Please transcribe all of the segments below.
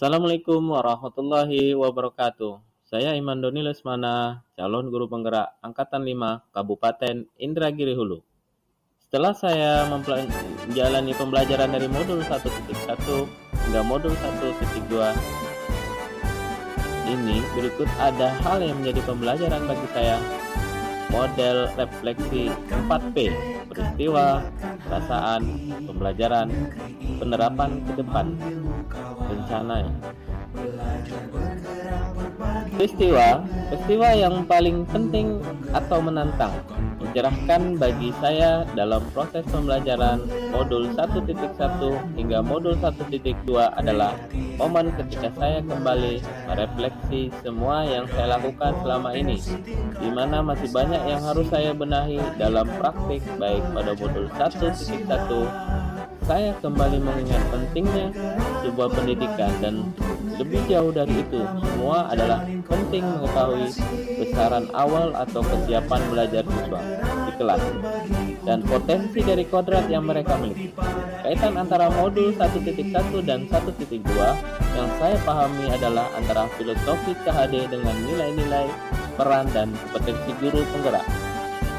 Assalamualaikum warahmatullahi wabarakatuh. Saya Iman Doni Lesmana, calon guru penggerak Angkatan 5 Kabupaten Indragiri Hulu. Setelah saya menjalani pembelajaran dari modul 1.1 hingga modul 1.2, ini berikut ada hal yang menjadi pembelajaran bagi saya. Model refleksi 4P, peristiwa, perasaan, pembelajaran, penerapan ke depan, rencana. Peristiwa yang paling penting atau menantang, mencerahkan bagi saya dalam proses pembelajaran modul 1.1 hingga modul 1.2 adalah momen ketika saya kembali merefleksi semua yang saya lakukan selama ini, di mana masih banyak yang harus saya benahi dalam praktik. Baik pada modul 1.1, saya kembali mengingat pentingnya sebuah pendidikan, dan lebih jauh dari itu semua adalah penting mengetahui besaran awal atau kesiapan belajar siswa di kelas dan potensi dari kodrat yang mereka miliki. Kaitan antara modul 1.1 dan 1.2 yang saya pahami adalah antara filosofi KHD dengan nilai-nilai, peran, dan kompetensi guru penggerak.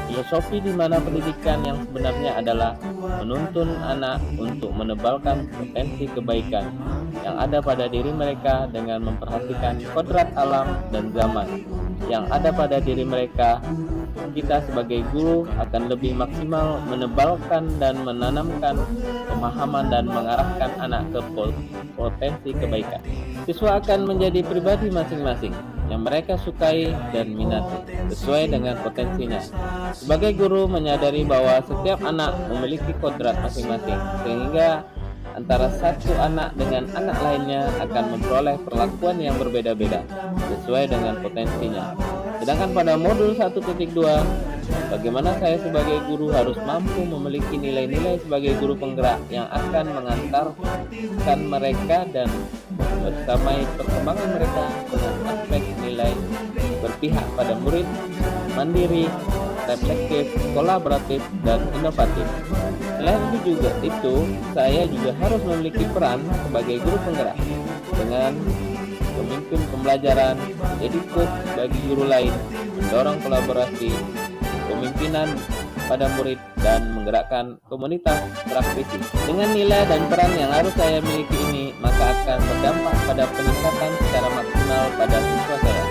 Filosofi di mana pendidikan yang sebenarnya adalah menuntun anak untuk menebalkan potensi kebaikan yang ada pada diri mereka dengan memperhatikan kodrat alam dan zaman yang ada pada diri mereka. Kita sebagai guru akan lebih maksimal menebalkan dan menanamkan pemahaman dan mengarahkan anak ke potensi kebaikan. Siswa akan menjadi pribadi masing-masing yang mereka sukai dan minati sesuai dengan potensinya. Sebagai guru menyadari bahwa setiap anak memiliki kodrat masing-masing, sehingga antara satu anak dengan anak lainnya akan memperoleh perlakuan yang berbeda-beda sesuai dengan potensinya. Sedangkan pada modul 1.2, bagaimana saya sebagai guru harus mampu memiliki nilai-nilai sebagai guru penggerak yang akan mengantarkan mereka dan bersamai perkembangan mereka dengan aspek nilai berpihak pada murid, mandiri, reflektif, kolaboratif, dan inovatif. Selain itu, saya juga harus memiliki peran sebagai guru penggerak dengan pemimpin pembelajaran, jadi coach bagi guru lain, mendorong kolaborasi, pemimpinan pada murid, dan menggerakkan komunitas praktisi. Dengan nilai dan peran yang harus saya miliki ini, maka akan berdampak pada peningkatan secara maksimal pada siswa saya.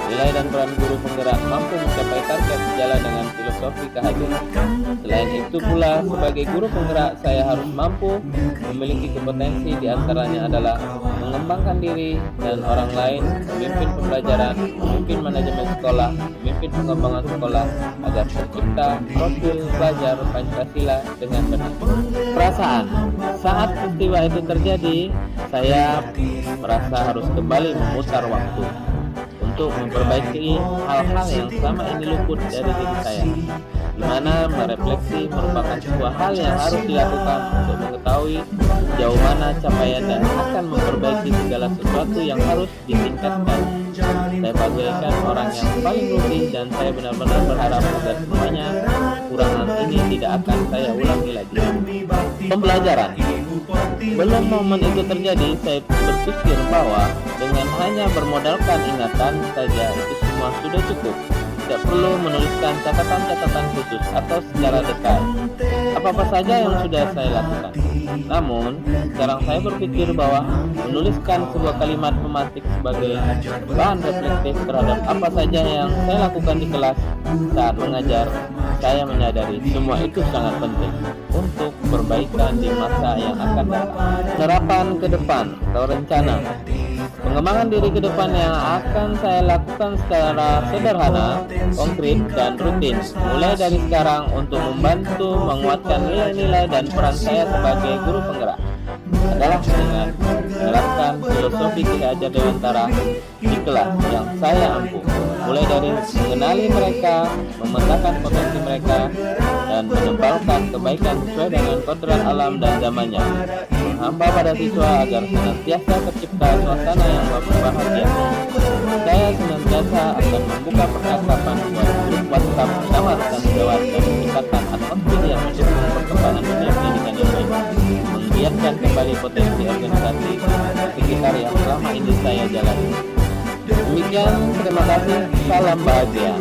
Nilai dan peran guru penggerak mampu mencapai target sejalan dengan filosofi KHD. Selain itu pula, sebagai guru penggerak, saya harus mampu memiliki kompetensi, diantaranya adalah mengembangkan diri dan orang lain, memimpin pembelajaran, memimpin manajemen sekolah, memimpin pengembangan sekolah, agar tercipta profil pelajar Pancasila dengan benar. Perasaan saat peristiwa itu terjadi, saya merasa harus kembali memutar waktu untuk memperbaiki hal-hal yang selama ini luput dari diri saya, di mana merefleksi merupakan sebuah hal yang harus dilakukan untuk mengetahui sejauh mana capaian dan akan memperbaiki segala sesuatu yang harus ditingkatkan. Saya bagaikan orang yang paling rugi, dan saya benar-benar berharap agar semuanya kekurangan ini tidak akan saya ulangi lagi. Pembelajaran. Belum momen itu terjadi, saya berpikir bahwa dengan hanya bermodalkan ingatan saja itu semua sudah cukup. Tidak perlu menuliskan catatan-catatan khusus atau secara detail apa-apa saja yang sudah saya lakukan. Namun, sekarang saya berpikir bahwa menuliskan sebuah kalimat pemantik sebagai bahan reflektif terhadap apa saja yang saya lakukan di kelas saat mengajar, saya menyadari semua itu sangat penting untuk perbaikan di masa yang akan datang. Penerapan ke depan atau rencana. Pengembangan diri ke depan yang akan saya lakukan secara sederhana, konkret, dan rutin mulai dari sekarang untuk membantu menguatkan nilai-nilai dan peran saya sebagai guru penggerak adalah dengan menerapkan filosofi Ki-Hajar Dewantara di kelas yang saya ampuh, mulai dari mengenali mereka, memetakan potensi mereka, dan menebalkan kebaikan sesuai dengan kodrat alam dan zamannya, menghamba pada siswa agar senantiasa tercipta suasana yang bahagia. Saya senantiasa akan membuka percakapan buat grup WhatsApp bersama rekan sejawat dan meningkatkan atmosfer yang mendukung perkembangan dunia pendidikan yang baik, melihatkan kembali potensi organisasi sekitar yang selama ini saya jalani. Demikian, terima kasih, salam bahagia.